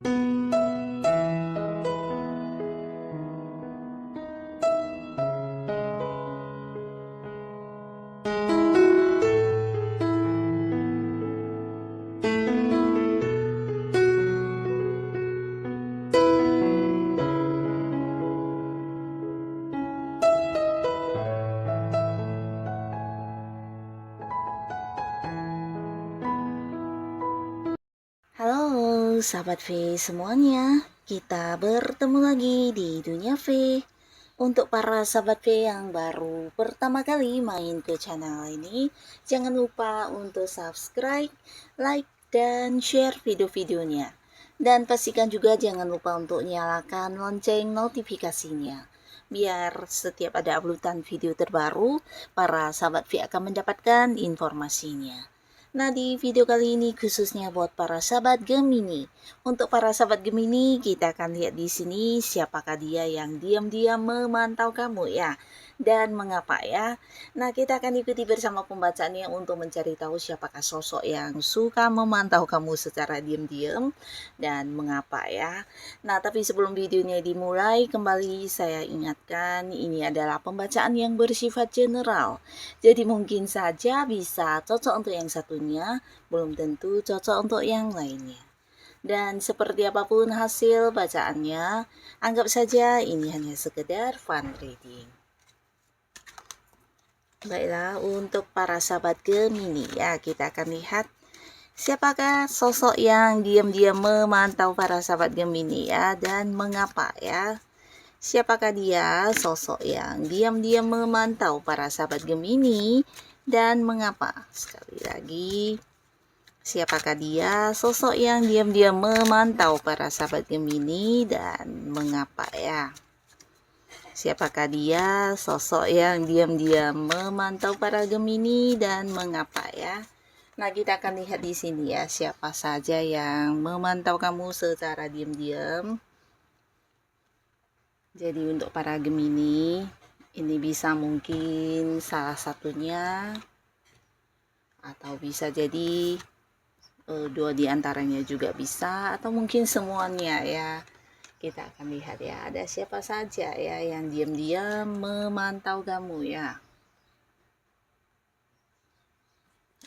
Halo sahabat V semuanya, kita bertemu lagi di Dunia V. Untuk para sahabat V yang baru pertama kali main ke channel ini, jangan lupa untuk subscribe, like, dan share video-videonya. Dan pastikan juga jangan lupa untuk nyalakan lonceng notifikasinya. Biar setiap ada uploadan video terbaru, para sahabat V akan mendapatkan informasinya. Nah, di video kali ini khususnya buat para sahabat Gemini. Untuk para sahabat Gemini, kita akan lihat di sini siapakah dia yang diam-diam memantau kamu ya. Dan mengapa ya? Nah, kita akan ikuti bersama pembacaannya untuk mencari tahu siapakah sosok yang suka memantau kamu secara diam-diam dan mengapa ya. Nah, tapi sebelum videonya dimulai, kembali saya ingatkan ini adalah pembacaan yang bersifat general. Jadi mungkin saja bisa cocok untuk yang satunya, belum tentu cocok untuk yang lainnya. Dan seperti apapun hasil bacaannya, anggap saja ini hanya sekedar fun reading. Baiklah, untuk para sahabat Gemini ya, kita akan lihat siapakah sosok yang diam-diam memantau para sahabat Gemini ya, dan mengapa ya. Siapakah dia sosok yang diam-diam memantau para sahabat Gemini dan mengapa? Sekali lagi, siapakah dia sosok yang diam-diam memantau para sahabat Gemini dan mengapa ya? Siapakah dia sosok yang diam-diam memantau para Gemini dan mengapa ya? Nah, kita akan lihat di sini ya, siapa saja yang memantau kamu secara diam-diam. Jadi untuk para Gemini, ini bisa mungkin salah satunya atau bisa jadi dua di antaranya juga bisa, atau mungkin semuanya ya. Kita akan lihat ya, ada siapa saja ya yang diam-diam memantau kamu ya.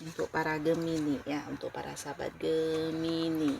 Untuk para Gemini ya, untuk para sahabat Gemini.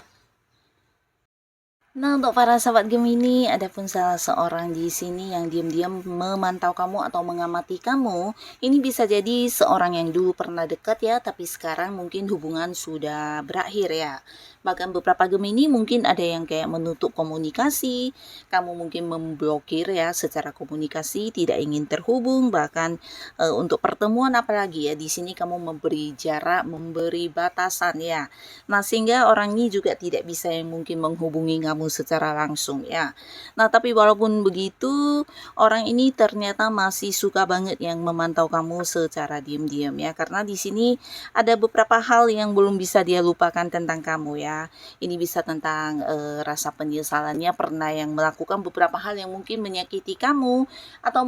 Nah, untuk para sahabat Gemini, ada pun salah seorang di sini yang diam-diam memantau kamu atau mengamati kamu. Ini bisa jadi seorang yang dulu pernah dekat ya, tapi sekarang mungkin hubungan sudah berakhir ya. Bahkan beberapa Gemini mungkin ada yang kayak menutup komunikasi, kamu mungkin memblokir ya secara komunikasi, tidak ingin terhubung, bahkan untuk pertemuan apalagi ya, di sini kamu memberi jarak, memberi batasan ya. Nah, sehingga orang ini juga tidak bisa yang mungkin menghubungi kamu secara langsung ya. Nah, tapi walaupun begitu, orang ini ternyata masih suka banget yang memantau kamu secara diam-diam ya, karena di sini ada beberapa hal yang belum bisa dia lupakan tentang kamu ya. Ini bisa tentang rasa penyesalannya pernah yang melakukan beberapa hal yang mungkin menyakiti kamu atau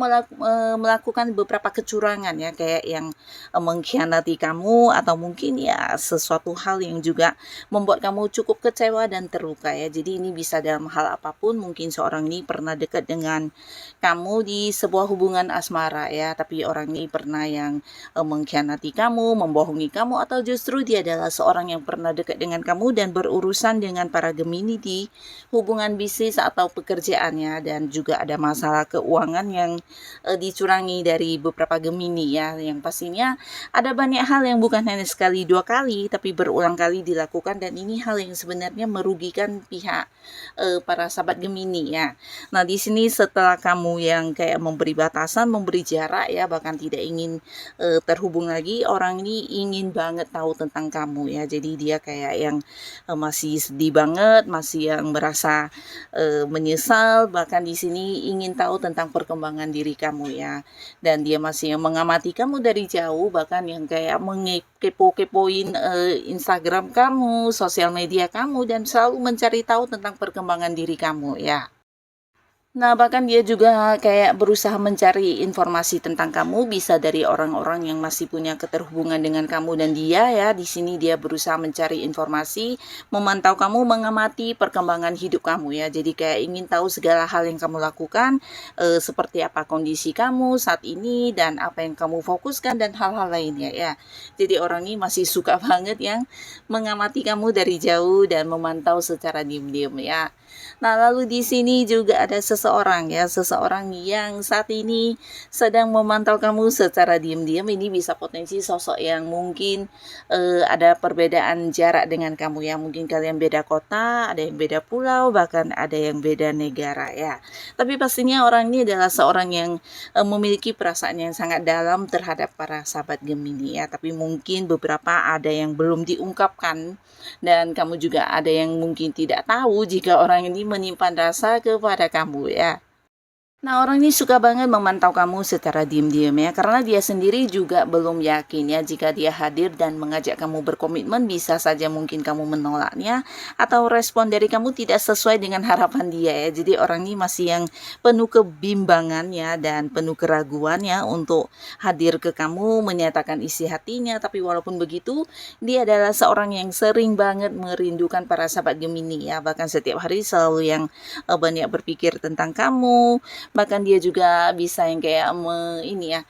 melakukan beberapa kecurangan ya, kayak yang mengkhianati kamu atau mungkin ya sesuatu hal yang juga membuat kamu cukup kecewa dan terluka ya. Jadi ini bisa dalam hal apapun, mungkin seorang ini pernah dekat dengan kamu di sebuah hubungan asmara ya, tapi orang ini pernah yang mengkhianati kamu, membohongi kamu, atau justru dia adalah seorang yang pernah dekat dengan kamu dan berurusan dengan para Gemini di hubungan bisnis atau pekerjaannya, dan juga ada masalah keuangan yang dicurangi dari beberapa Gemini ya, yang pastinya ada banyak hal yang bukan hanya sekali dua kali tapi berulang kali dilakukan, dan ini hal yang sebenarnya merugikan pihak para sahabat Gemini ya. Nah, di sini setelah kamu yang kayak memberi batasan, memberi jarak ya, bahkan tidak ingin terhubung lagi, orang ini ingin banget tahu tentang kamu ya. Jadi dia kayak yang masih sedih banget, masih yang merasa menyesal, bahkan di sini ingin tahu tentang perkembangan diri kamu ya. Dan dia masih yang mengamati kamu dari jauh, bahkan yang kayak mengepo-kepoin Instagram kamu, sosial media kamu, dan selalu mencari tahu tentang perkembangan diri kamu ya. Nah, bahkan dia juga kayak berusaha mencari informasi tentang kamu, bisa dari orang-orang yang masih punya keterhubungan dengan kamu dan dia ya. Di sini dia berusaha mencari informasi, memantau kamu, mengamati perkembangan hidup kamu ya. Jadi kayak ingin tahu segala hal yang kamu lakukan, seperti apa kondisi kamu saat ini dan apa yang kamu fokuskan dan hal-hal lainnya ya. Jadi orang ini masih suka banget yang mengamati kamu dari jauh dan memantau secara diam-diam ya. Nah, lalu di sini juga ada seseorang ya, seseorang yang saat ini sedang memantau kamu secara diam-diam. Ini bisa potensi sosok yang mungkin ada perbedaan jarak dengan kamu ya. Mungkin kalian beda kota, ada yang beda pulau, bahkan ada yang beda negara ya. Tapi pastinya orang ini adalah seorang yang memiliki perasaan yang sangat dalam terhadap para sahabat Gemini ya. Tapi mungkin beberapa ada yang belum diungkapkan dan kamu juga ada yang mungkin tidak tahu jika orang ini menyimpan rasa kepada kamu ya. Nah, orang ini suka banget memantau kamu secara diam-diam ya, karena dia sendiri juga belum yakin ya jika dia hadir dan mengajak kamu berkomitmen, bisa saja mungkin kamu menolaknya atau respon dari kamu tidak sesuai dengan harapan dia ya. Jadi orang ini masih yang penuh kebimbangan ya dan penuh keraguan ya untuk hadir ke kamu, menyatakan isi hatinya. Tapi walaupun begitu, dia adalah seorang yang sering banget merindukan para sahabat Gemini ya, bahkan setiap hari selalu yang banyak berpikir tentang kamu. Bahkan dia juga bisa yang kayak ini ya,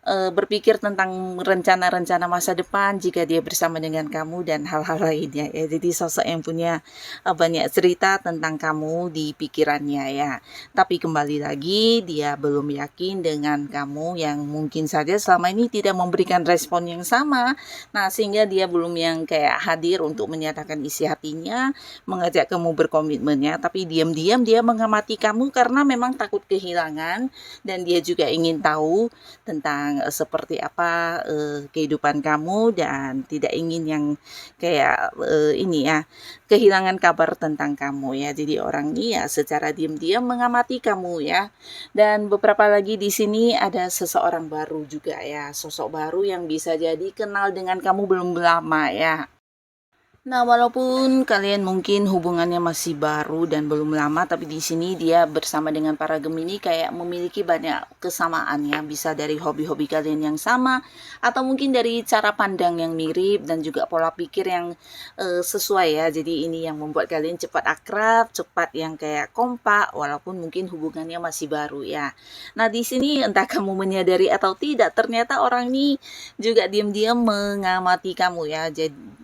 berpikir tentang rencana-rencana masa depan jika dia bersama dengan kamu dan hal-hal lainnya ya. Jadi sosok yang punya banyak cerita tentang kamu di pikirannya ya. Tapi kembali lagi dia belum yakin dengan kamu yang mungkin saja selama ini tidak memberikan respon yang sama. Nah, sehingga dia belum yang kayak hadir untuk menyatakan isi hatinya, mengajak kamu berkomitmen ya. Tapi diam-diam dia mengamati kamu karena memang takut kehilangan dan dia juga ingin tahu tentang seperti apa kehidupan kamu dan tidak ingin yang kayak ini ya, kehilangan kabar tentang kamu ya. Jadi orang ini ya secara diam-diam mengamati kamu ya. Dan beberapa lagi di sini ada seseorang baru juga ya, sosok baru yang bisa jadi kenal dengan kamu belum lama ya. Nah, walaupun kalian mungkin hubungannya masih baru dan belum lama, tapi di sini dia bersama dengan para Gemini kayak memiliki banyak kesamaan ya. Bisa dari hobi-hobi kalian yang sama, atau mungkin dari cara pandang yang mirip dan juga pola pikir yang sesuai ya. Jadi ini yang membuat kalian cepat akrab, cepat yang kayak kompak, walaupun mungkin hubungannya masih baru ya. Nah, di sini entah kamu menyadari atau tidak, ternyata orang ini juga diam-diam mengamati kamu ya. Jadi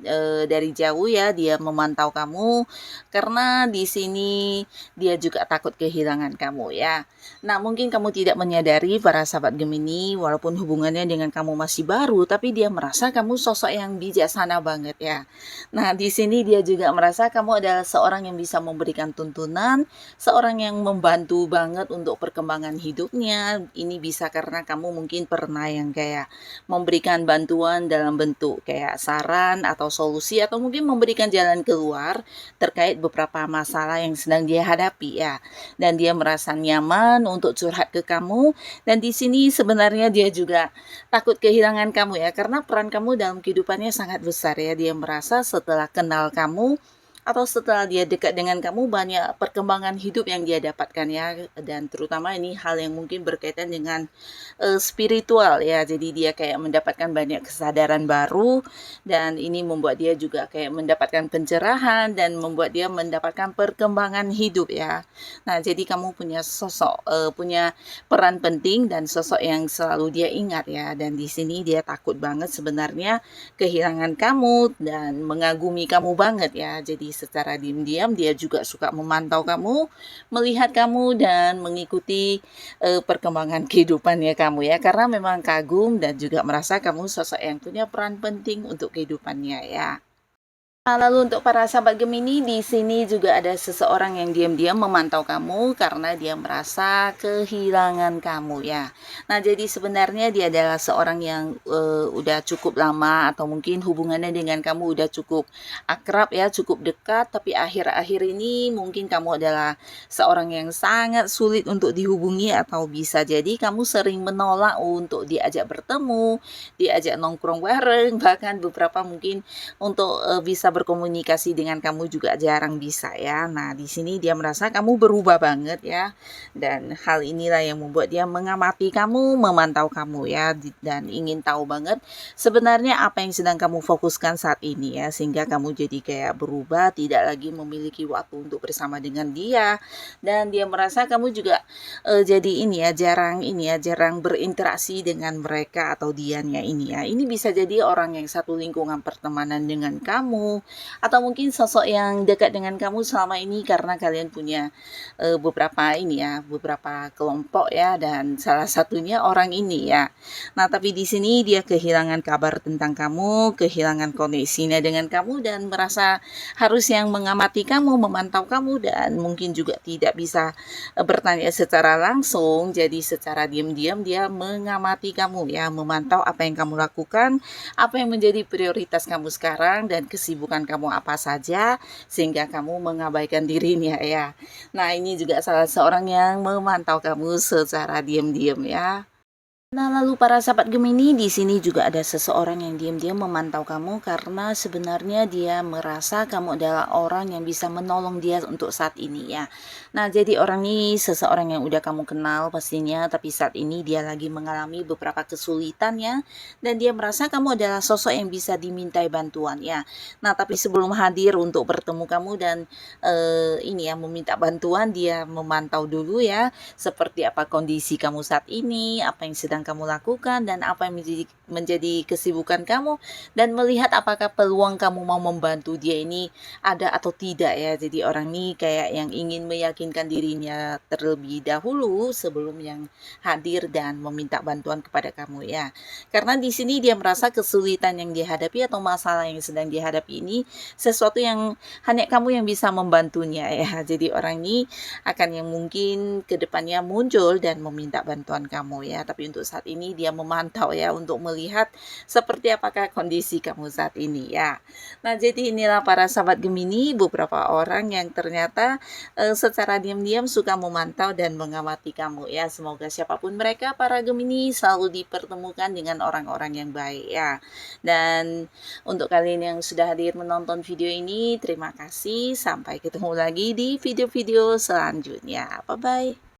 dari jauh ya dia memantau kamu karena di sini dia juga takut kehilangan kamu ya. Nah, mungkin kamu tidak menyadari para sahabat Gemini walaupun hubungannya dengan kamu masih baru, tapi dia merasa kamu sosok yang bijaksana banget ya. Nah, di sini dia juga merasa kamu adalah seorang yang bisa memberikan tuntunan, seorang yang membantu banget untuk perkembangan hidupnya. Ini bisa karena kamu mungkin pernah yang kayak memberikan bantuan dalam bentuk kayak saran atau solusi atau mungkin memberikan jalan keluar terkait beberapa masalah yang sedang dia hadapi ya. Dan dia merasa nyaman untuk curhat ke kamu dan di sini sebenarnya dia juga takut kehilangan kamu ya karena peran kamu dalam kehidupannya sangat besar ya. Dia merasa setelah kenal kamu atau setelah dia dekat dengan kamu banyak perkembangan hidup yang dia dapatkan ya, dan terutama ini hal yang mungkin berkaitan dengan spiritual ya. Jadi dia kayak mendapatkan banyak kesadaran baru dan ini membuat dia juga kayak mendapatkan pencerahan dan membuat dia mendapatkan perkembangan hidup ya. Nah, jadi kamu punya sosok punya peran penting dan sosok yang selalu dia ingat ya, dan di sini dia takut banget sebenarnya kehilangan kamu dan mengagumi kamu banget ya. Jadi secara diam-diam dia juga suka memantau kamu, melihat kamu dan mengikuti perkembangan kehidupannya kamu ya, karena memang kagum dan juga merasa kamu sosok yang punya peran penting untuk kehidupannya ya. Nah, lalu untuk para sahabat Gemini di sini juga ada seseorang yang diam-diam memantau kamu karena dia merasa kehilangan kamu ya. Nah, jadi sebenarnya dia adalah seorang yang udah cukup lama atau mungkin hubungannya dengan kamu udah cukup akrab ya, cukup dekat, tapi akhir-akhir ini mungkin kamu adalah seorang yang sangat sulit untuk dihubungi atau bisa jadi kamu sering menolak untuk diajak bertemu, diajak nongkrong bareng, bahkan beberapa mungkin untuk bisa berkomunikasi dengan kamu juga jarang bisa ya. Nah, di sini dia merasa kamu berubah banget ya. Dan hal inilah yang membuat dia mengamati kamu, memantau kamu ya, dan ingin tahu banget sebenarnya apa yang sedang kamu fokuskan saat ini ya, sehingga kamu jadi kayak berubah, tidak lagi memiliki waktu untuk bersama dengan dia, dan dia merasa kamu juga jadi jarang berinteraksi dengan mereka atau dianya ini ya. Ini bisa jadi orang yang satu lingkungan pertemanan dengan kamu, atau mungkin sosok yang dekat dengan kamu selama ini karena kalian punya beberapa kelompok ya, dan salah satunya orang ini ya. Nah, tapi di sini dia kehilangan kabar tentang kamu, kehilangan koneksinya dengan kamu, dan merasa harus yang mengamati kamu, memantau kamu, dan mungkin juga tidak bisa bertanya secara langsung. Jadi secara diam-diam dia mengamati kamu ya, memantau apa yang kamu lakukan, apa yang menjadi prioritas kamu sekarang, dan kesibukan kamu apa saja, sehingga kamu mengabaikan dirinya ya. Nah, ini juga salah seorang yang memantau kamu secara diam-diam ya. Nah, lalu para sahabat Gemini, di sini juga ada seseorang yang diam-diam memantau kamu karena sebenarnya dia merasa kamu adalah orang yang bisa menolong dia untuk saat ini ya. Nah, jadi orang ini seseorang yang udah kamu kenal pastinya, tapi saat ini dia lagi mengalami beberapa kesulitan ya, dan dia merasa kamu adalah sosok yang bisa dimintai bantuan ya. Nah, tapi sebelum hadir untuk bertemu kamu dan meminta bantuan, dia memantau dulu ya, seperti apa kondisi kamu saat ini, apa yang sedang kamu lakukan, dan apa yang menjadi kesibukan kamu, dan melihat apakah peluang kamu mau membantu dia ini ada atau tidak ya. Jadi orang ini kayak yang ingin meyakinkan dirinya terlebih dahulu sebelum yang hadir dan meminta bantuan kepada kamu ya. Karena di sini dia merasa kesulitan yang dihadapi atau masalah yang sedang dihadapi ini sesuatu yang hanya kamu yang bisa membantunya ya. Jadi orang ini akan yang mungkin kedepannya muncul dan meminta bantuan kamu ya. Tapi untuk saat ini dia memantau ya, untuk melihat seperti apakah kondisi kamu saat ini ya. Nah, jadi inilah para sahabat Gemini, beberapa orang yang ternyata secara diam-diam suka memantau dan mengamati kamu ya. Semoga siapapun mereka, para Gemini selalu dipertemukan dengan orang-orang yang baik ya. Dan untuk kalian yang sudah hadir menonton video ini, terima kasih. Sampai ketemu lagi di video-video selanjutnya. Bye-bye.